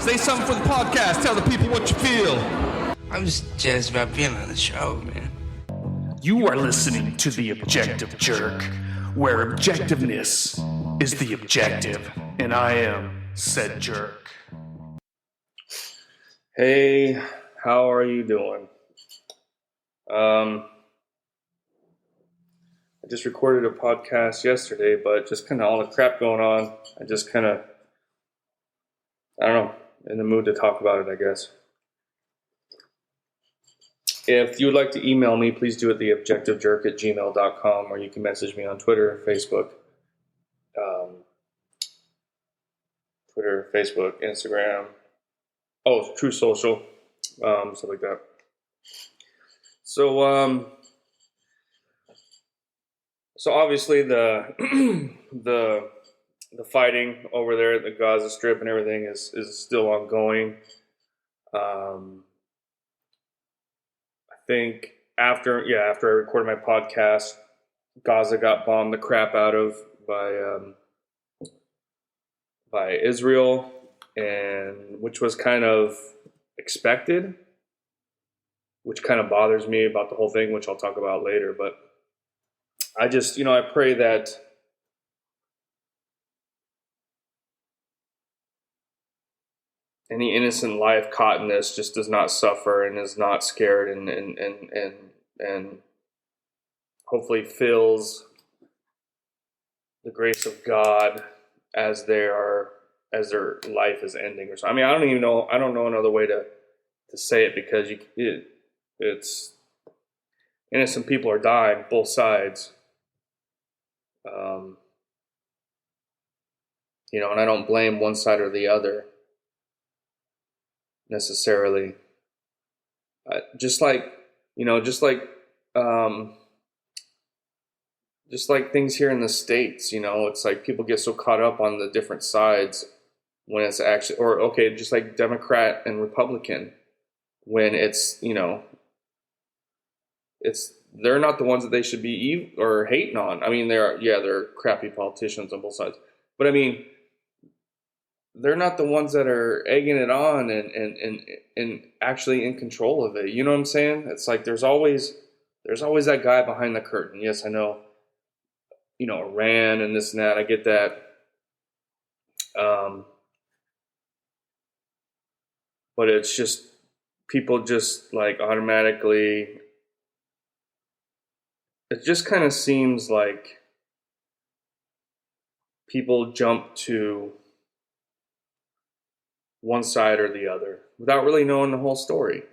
Say something for the podcast. Tell the people what you feel. I'm just jazzed about being on the show, man. You are listening to The Objective Jerk, where objectiveness is the objective, and I am said jerk. Hey, how are you doing? I just recorded a podcast yesterday, but just kind of all the crap going on, I just kind of, I don't know, in the mood to talk about it, I guess. If you would like to email me, please do it theobjectivejerk@gmail.com, or you can message me on Twitter, Facebook, Instagram, True Social, stuff like that. So obviously the the fighting over there at the Gaza Strip and everything is still ongoing. I think after I recorded my podcast, Gaza got bombed the crap out of by Israel, and which was kind of expected, which kind of bothers me about the whole thing, which I'll talk about later. But I just, I pray that any innocent life caught in this just does not suffer and is not scared and hopefully feels the grace of God as their life is ending or something. I mean, I don't know another way to say it, because it's innocent people are dying, both sides. And I don't blame one side or the other necessarily. Just like things here in the States, it's like people get so caught up on the different sides when it's actually, just like Democrat and Republican, when it's, they're not the ones that they should be or hating on. I mean, they're crappy politicians on both sides, but I mean, they're not the ones that are egging it on and actually in control of it. You know what I'm saying? It's like there's always that guy behind the curtain. Yes, I know. Iran and this and that. I get that. But it's just people just like automatically. It just kind of seems like people jump to one side or the other without really knowing the whole story,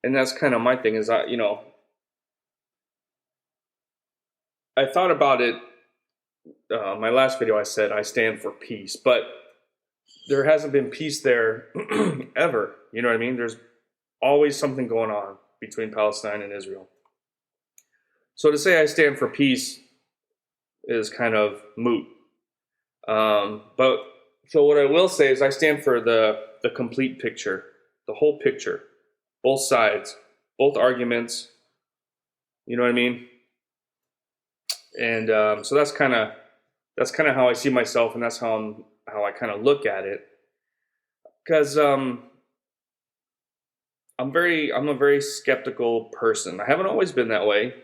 And that's kind of my thing is I thought about it. My last video, I said I stand for peace, but there hasn't been peace there ever. You know what I mean? There's always something going on between Palestine and Israel. So to say I stand for peace is kind of moot. But so what I will say is I stand for the complete picture, the whole picture, both sides, both arguments. You know what I mean? And so that's kind of how I see myself, and that's how I kind of look at it. Because I'm a very skeptical person. I haven't always been that way,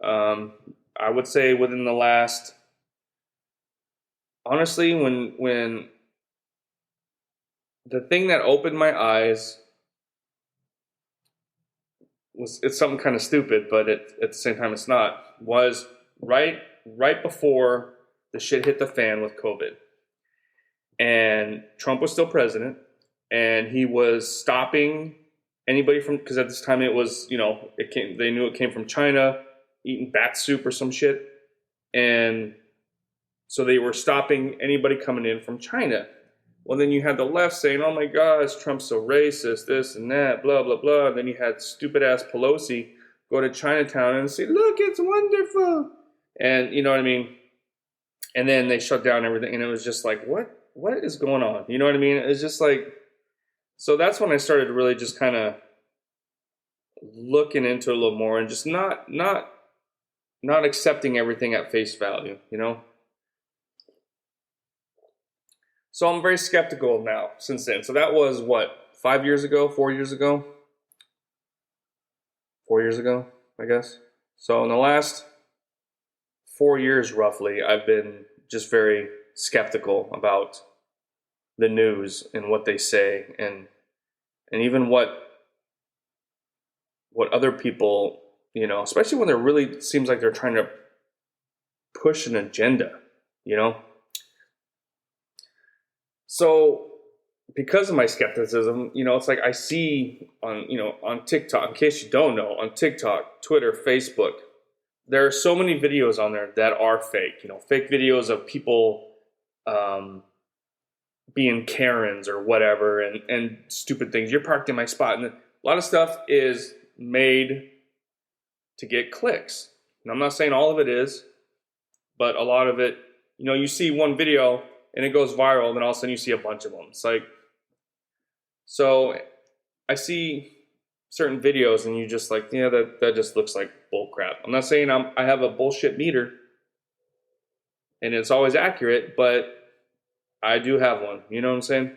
I would say within the last, honestly, when the thing that opened my eyes it's something kind of stupid, but at the same time it's not, was right before the shit hit the fan with COVID. And Trump was still president, and he was stopping anybody from, because at this time it was, they knew it came from China, eating bat soup or some shit. And so they were stopping anybody coming in from China. Well, then you had the left saying, oh my gosh, Trump's so racist, this and that, blah, blah, blah. And then you had stupid ass Pelosi go to Chinatown and say, look, it's wonderful. And you know what I mean? And then they shut down everything. And it was just like, what is going on? You know what I mean? It's just like, so that's when I started really just kind of looking into it a little more and just not accepting everything at face value, So I'm very skeptical now since then. So that was what, 5 years ago, 4 years ago? 4 years ago, I guess. So in the last 4 years, roughly, I've been just very skeptical about the news and what they say, and even what other people, especially when they're really seems like they're trying to push an agenda, So because of my skepticism, it's like I see on TikTok, in case you don't know, on TikTok, Twitter, Facebook, there are so many videos on there that are fake, fake videos of people being Karens or whatever, and stupid things. You're parked in my spot. And a lot of stuff is made to get clicks. And I'm not saying all of it is, but a lot of it, you see one video and it goes viral, and then all of a sudden you see a bunch of them. It's like, so I see certain videos and you just like, that just looks like bull crap. I'm not saying I have a bullshit meter and it's always accurate, but I do have one. You know what I'm saying?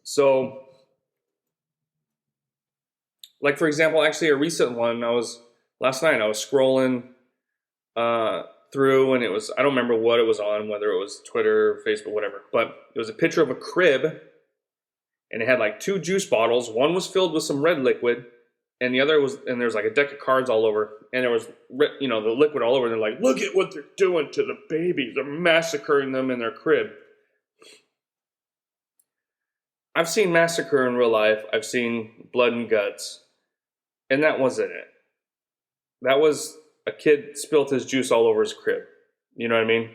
So, like for example, actually a recent one, last night I was scrolling through, and it was, I don't remember what it was on, whether it was Twitter, Facebook, whatever, but it was a picture of a crib, and it had like 2 juice bottles. One was filled with some red liquid, and the other was, and there's like a deck of cards all over, and there was, the liquid all over. And they're like, look at what they're doing to the babies. They're massacring them in their crib. I've seen massacre in real life. I've seen blood and guts, and that wasn't it. That was a kid spilled his juice all over his crib. You know what I mean?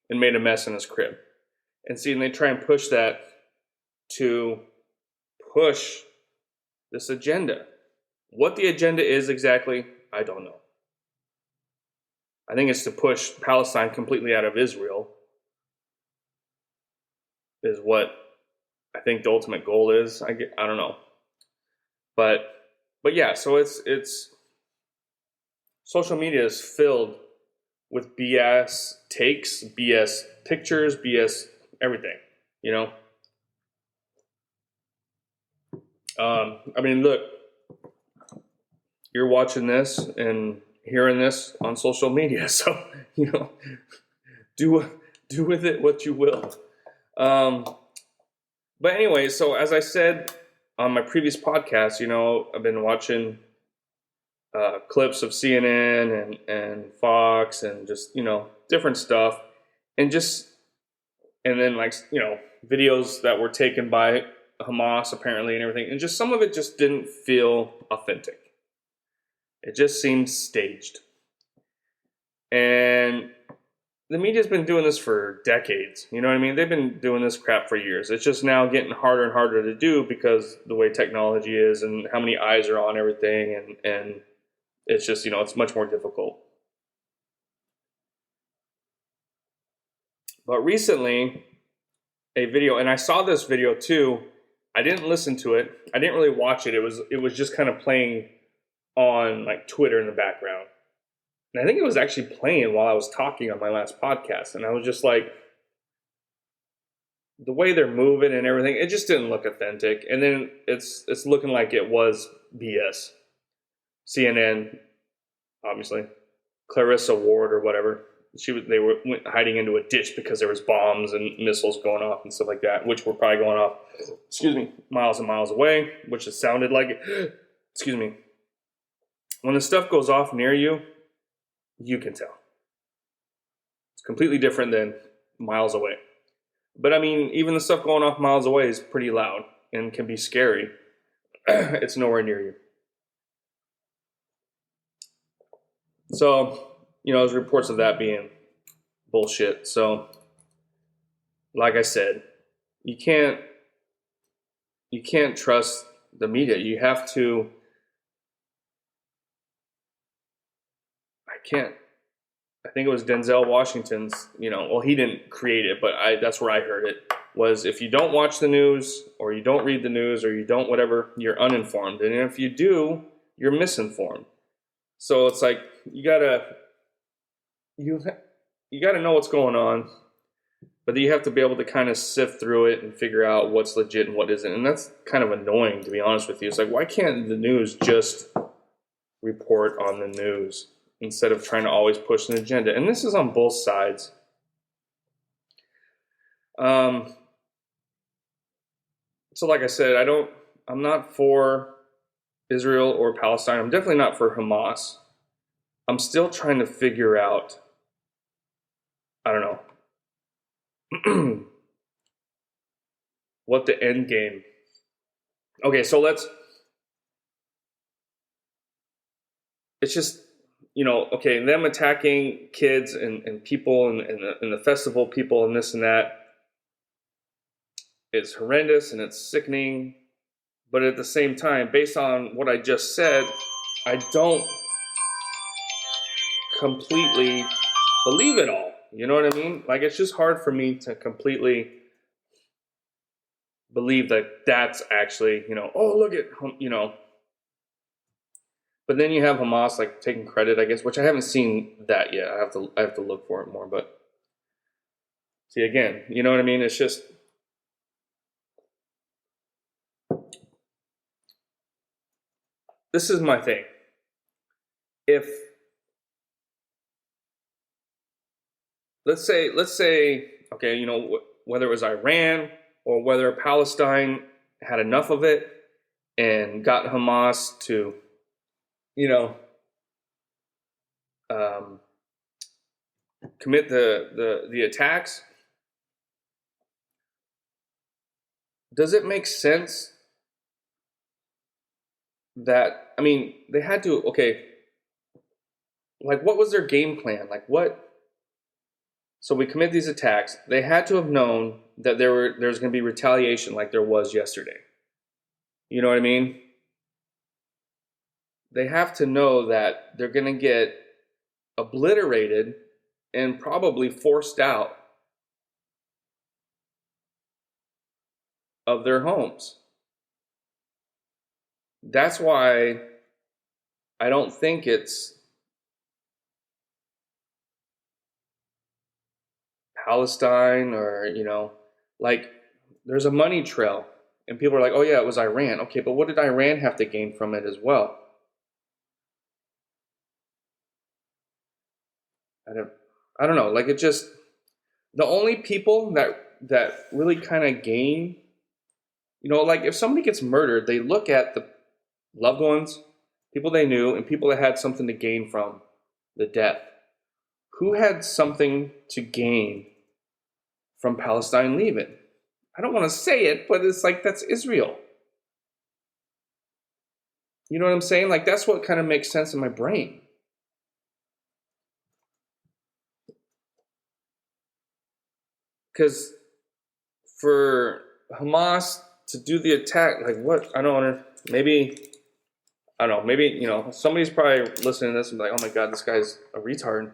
And made a mess in his crib. And see, and they try and push that to push this agenda. What the agenda is exactly, I don't know. I think it's to push Palestine completely out of Israel, is what I think the ultimate goal is. I don't know. But yeah, so it's social media is filled with BS takes, BS pictures, BS everything, I mean, look, you're watching this and hearing this on social media, so, do with it what you will. But anyway, so as I said on my previous podcast, I've been watching clips of CNN and Fox and just, different stuff, and then like, videos that were taken by Hamas apparently and everything, and just some of it just didn't feel authentic. It just seemed staged. And the media's been doing this for decades. You know what I mean? They've been doing this crap for years. It's just now getting harder and harder to do because the way technology is and how many eyes are on everything, and it's just, it's much more difficult. But recently, a video, and I saw this video too. I didn't listen to it. I didn't really watch it. It was just kind of playing on like Twitter in the background. And I think it was actually playing while I was talking on my last podcast. And I was just like, the way they're moving and everything, it just didn't look authentic. And then it's looking like it was BS. CNN, obviously, Clarissa Ward or whatever. They went hiding into a ditch because there was bombs and missiles going off and stuff like that, which were probably going off, miles and miles away, which it sounded like it. When the stuff goes off near you, you can tell. It's completely different than miles away. But I mean, even the stuff going off miles away is pretty loud and can be scary. It's nowhere near you. So, there's reports of that being bullshit. So, like I said, you can't trust the media. You have to. I think it was Denzel Washington's, he didn't create it, but that's where I heard it, was if you don't watch the news or you don't read the news or you don't whatever, you're uninformed. And if you do, you're misinformed. So it's like, you gotta know what's going on. But you have to be able to kind of sift through it and figure out what's legit and what isn't. And that's kind of annoying, to be honest with you. It's like, why can't the news just report on the news instead of trying to always push an agenda? And this is on both sides. So like I said, I'm not for Israel or Palestine. I'm definitely not for Hamas. I'm still trying to figure out, I don't know, what the end game. Okay, so it's just, okay, them attacking kids and people and the festival people and this and that is horrendous and it's sickening. But at the same time, based on what I just said, I don't completely believe it all. You know what I mean? Like, it's just hard for me to completely believe that that's actually, oh, look at, But then you have Hamas like taking credit, I guess, which I haven't seen that yet. I have to look for it more. But see, again, you know what I mean? It's just, this is my thing. If let's say, okay, whether it was Iran or whether Palestine had enough of it and got Hamas to, commit the attacks, does it make sense that, they had to, okay, like, what was their game plan? Like, what? So we commit these attacks. They had to have known that there's going to be retaliation like there was yesterday. You know what I mean? They have to know that they're going to get obliterated and probably forced out of their homes. That's why I don't think it's Palestine or, like, there's a money trail. And people are like, oh yeah, it was Iran. Okay, but what did Iran have to gain from it as well? I don't know. Like, it just, the only people that really kind of gain, like, if somebody gets murdered, they look at the loved ones, people they knew, and people that had something to gain from the death. Who had something to gain from Palestine leaving? I don't want to say it, but it's like, that's Israel. You know what I'm saying? Like, that's what kind of makes sense in my brain. Because for Hamas to do the attack, like, what? I don't know. Maybe, I don't know. Maybe, somebody's probably listening to this and be like, oh my God, this guy's a retard.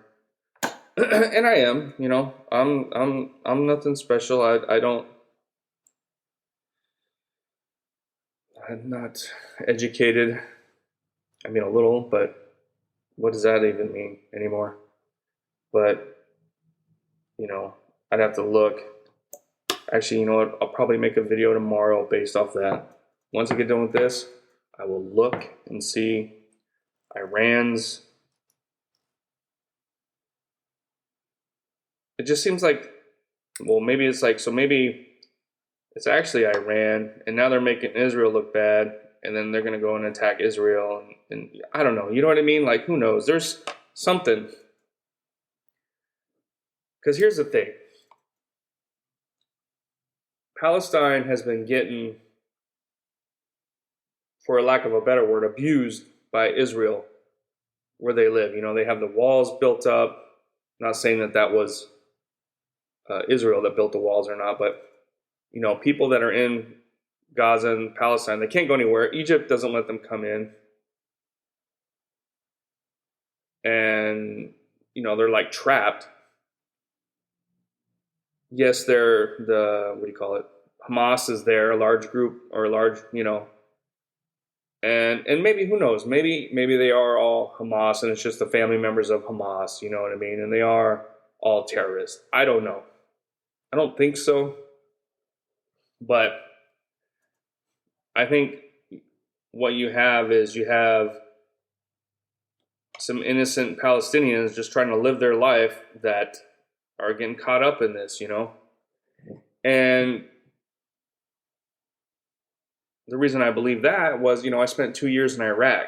And I am, I'm nothing special. I'm not educated. I mean, a little, but what does that even mean anymore? But, I'd have to look. Actually, you know what? I'll probably make a video tomorrow based off that. Once I get done with this, I will look and see Iran's. It just seems like, well, maybe it's like, so maybe it's actually Iran, and now they're making Israel look bad, and then they're going to go and attack Israel, and I don't know. You know what I mean? Like, who knows? There's something. Because here's the thing. Palestine has been getting, for a lack of a better word, abused by Israel where they live. They have the walls built up. I'm not saying that was Israel that built the walls or not, but, people that are in Gaza and Palestine, they can't go anywhere. Egypt doesn't let them come in. And, they're like trapped. Yes, they're what do you call it? Hamas is there, a large group or a large, and maybe, who knows, maybe they are all Hamas and it's just the family members of Hamas, you know what I mean? And they are all terrorists. I don't know. I don't think so. But I think what you have is you have some innocent Palestinians just trying to live their life that are getting caught up in this, And the reason I believe that was, I spent 2 years in Iraq,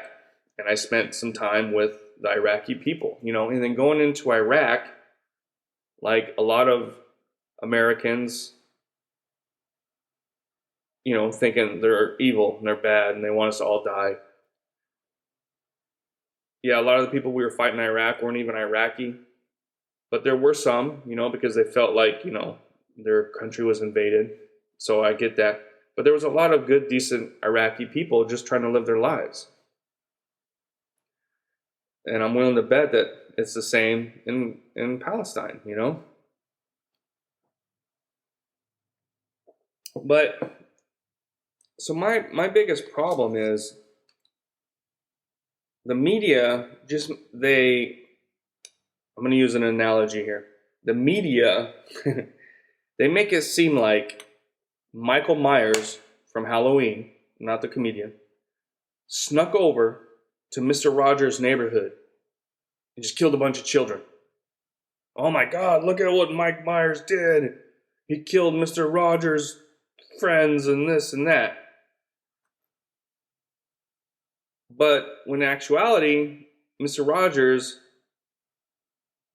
and I spent some time with the Iraqi people, and then going into Iraq, like a lot of Americans, thinking they're evil and they're bad and they want us to all die. Yeah, a lot of the people we were fighting in Iraq weren't even Iraqi, but there were some, because they felt like, their country was invaded. So I get that. But there was a lot of good, decent Iraqi people just trying to live their lives. And I'm willing to bet that it's the same in Palestine, But so my biggest problem is the media I'm going to use an analogy here. The media, they make it seem like Michael Myers from Halloween, not the comedian, snuck over to Mr. Rogers' neighborhood and just killed a bunch of children. Oh my God, look at what Mike Myers did. He killed Mr. Rogers' friends and this and that. But when in actuality, Mr. Rogers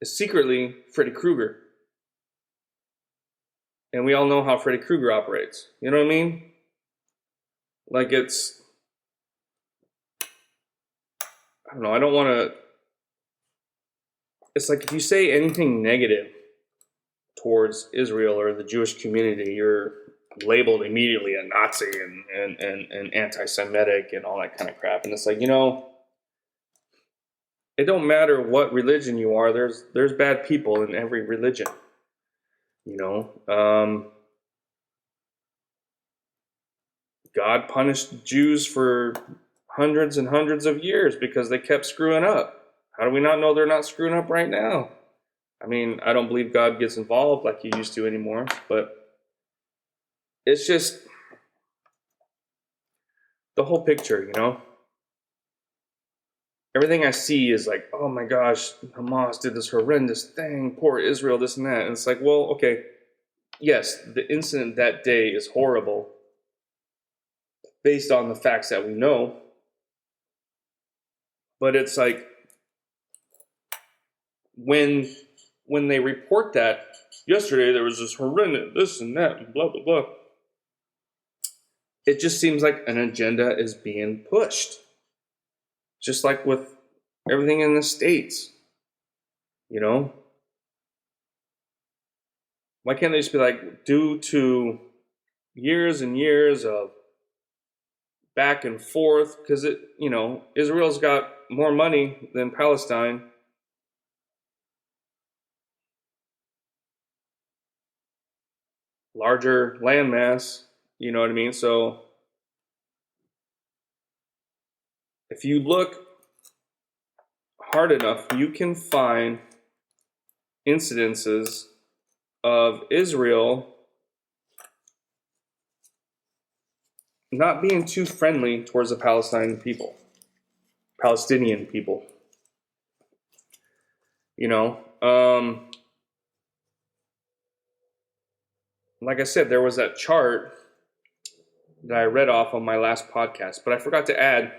is secretly Freddy Krueger. And we all know how Freddy Krueger operates. You know what I mean? Like I don't know, I don't want to, it's like if you say anything negative towards Israel or the Jewish community, you're labeled immediately a Nazi and anti-Semitic and all that kind of crap. And it's like, it don't matter what religion you are. There's bad people in every religion. God punished Jews for hundreds and hundreds of years because they kept screwing up. How do we not know they're not screwing up right now? I mean, I don't believe God gets involved like he used to anymore, but it's just the whole picture, Everything I see is like, oh my gosh, Hamas did this horrendous thing, poor Israel, this and that. And it's like, well, okay, yes, the incident that day is horrible based on the facts that we know. But it's like, when they report that, yesterday there was this horrendous, this and that, and blah, blah, blah. It just seems like an agenda is being pushed. Just like with everything in the States, Why can't they just be like, due to years and years of back and forth, because Israel's got more money than Palestine. Larger landmass, you know what I mean? So if you look hard enough, you can find incidences of Israel not being too friendly towards the Palestinian people. Like I said, there was that chart that I read off on my last podcast, but I forgot to add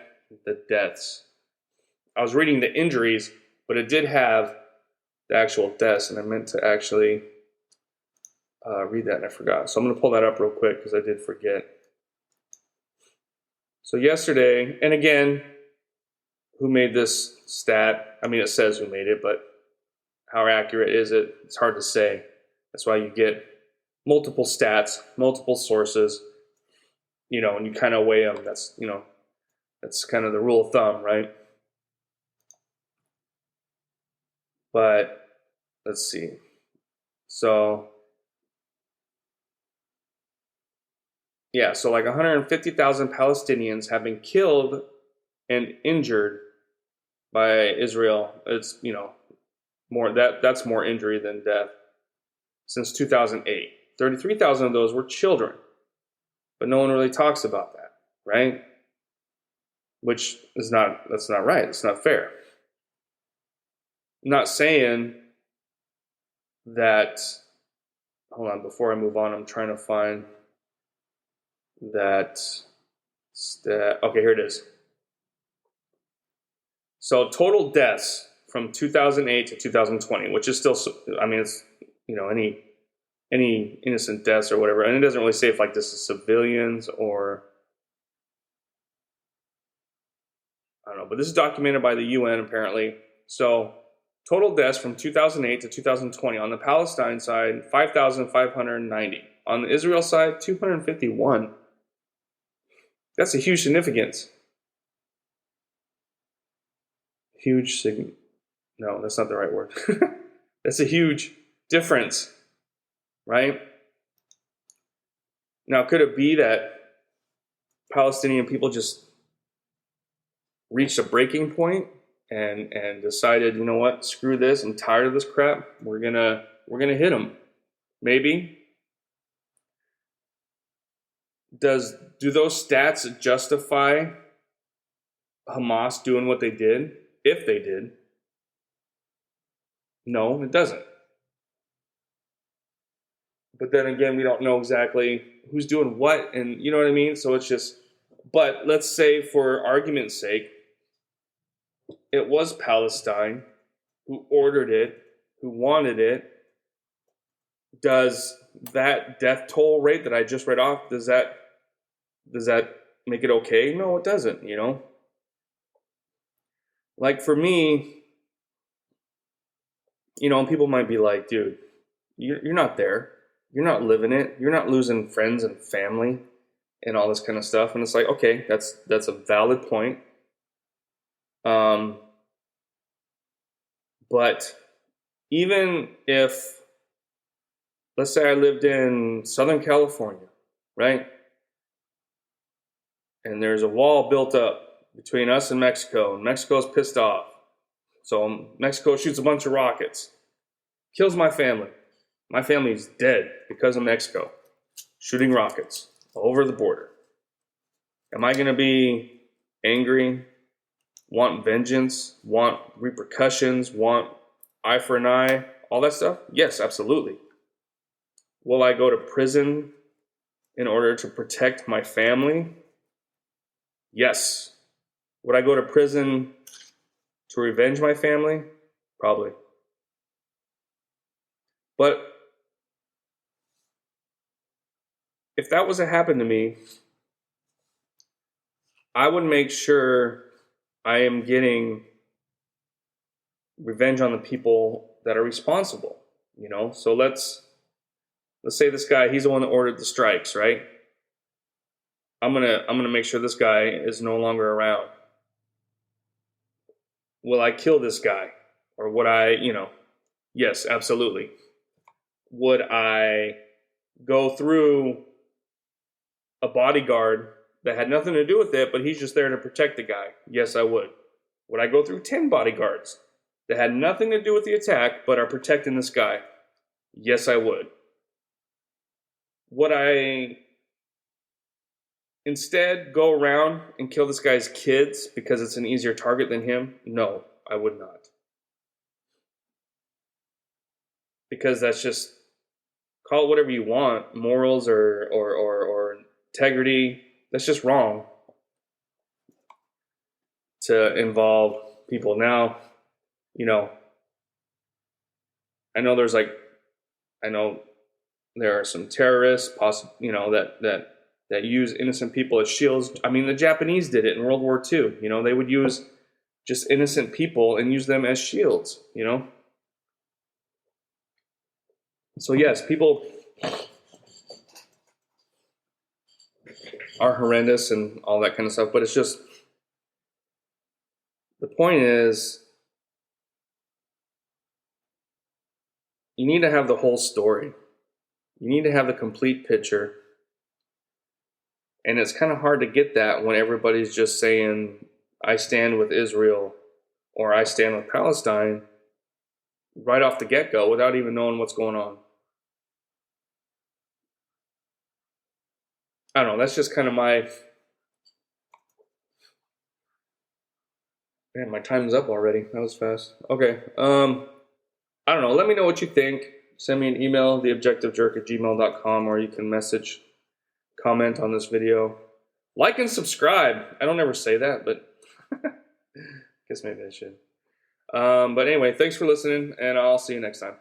the deaths. I was reading the injuries, but it did have the actual deaths, and I meant to actually read that, and I forgot. So I'm going to pull that up real quick because I did forget. So yesterday, and again, who made this stat? I mean, it says who made it, but how accurate is it? It's hard to say. That's why you get multiple stats, multiple sources, and you kind of weigh them. That's, that's kind of the rule of thumb, right? But let's see. So, yeah, so like 150,000 Palestinians have been killed and injured by Israel. It's, more that's more injury than death since 2008. 33,000 of those were children. But no one really talks about that, right? That's not right. It's not fair. I'm not saying that, hold on, before I move on, I'm trying to find that okay, here it is. So total deaths from 2008 to 2020, which is still, I mean, it's, any innocent deaths or whatever. And it doesn't really say if like this is civilians or, I don't know, but this is documented by the UN apparently. So total deaths from 2008 to 2020 on the Palestine side, 5,590. On the Israel side, 251. That's a huge significance. No, that's not the right word. That's a huge difference, right? Now, could it be that Palestinian people just reached a breaking point and decided, you know what, screw this, I'm tired of this crap. We're gonna hit them. Maybe. Do those stats justify Hamas doing what they did? If they did. No, it doesn't. But then again, we don't know exactly who's doing what, and you know what I mean? So it's just, but let's say for argument's sake, it was Palestine who ordered it, who wanted it. Does that death toll rate that I just read off, does that make it okay? No, it doesn't, Like for me, and people might be like, dude, you're not there. You're not living it. You're not losing friends and family and all this kind of stuff. And it's like, okay, that's a valid point. But even if, let's say I lived in Southern California, right? And there's a wall built up between us and Mexico, and Mexico's pissed off. So Mexico shoots a bunch of rockets, kills my family. My family's dead because of Mexico shooting rockets over the border. Am I going to be angry, want vengeance, want repercussions, want eye for an eye, all that stuff? Yes, absolutely. Will I go to prison in order to protect my family? Yes. Would I go to prison to revenge my family? Probably. But if that was to happen to me, I would make sure I am getting revenge on the people that are responsible, So let's say this guy, he's the one that ordered the strikes, right? I'm gonna make sure this guy is no longer around. Will I kill this guy? Or would I, yes, absolutely. Would I go through a bodyguard that had nothing to do with it, but he's just there to protect the guy? Yes, I would. Would I go through 10 bodyguards that had nothing to do with the attack, but are protecting this guy? Yes, I would. Would I instead go around and kill this guy's kids because it's an easier target than him? No, I would not. Because that's just, call it whatever you want, morals or integrity. That's just wrong to involve people. Now, I know there are some terrorists, that use innocent people as shields. I mean, the Japanese did it in World War II. They would use just innocent people and use them as shields. So yes, people are horrendous and all that kind of stuff, but it's just, the point is, you need to have the whole story. You need to have the complete picture. And it's kind of hard to get that when everybody's just saying, I stand with Israel or I stand with Palestine right off the get-go without even knowing what's going on. I don't know. That's just kind of my... Man, my time's up already. That was fast. Okay. I don't know. Let me know what you think. Send me an email, theobjectivejerk@gmail.com, or you can message, comment on this video. Like and subscribe. I don't ever say that, but guess maybe I should. But anyway, thanks for listening, and I'll see you next time.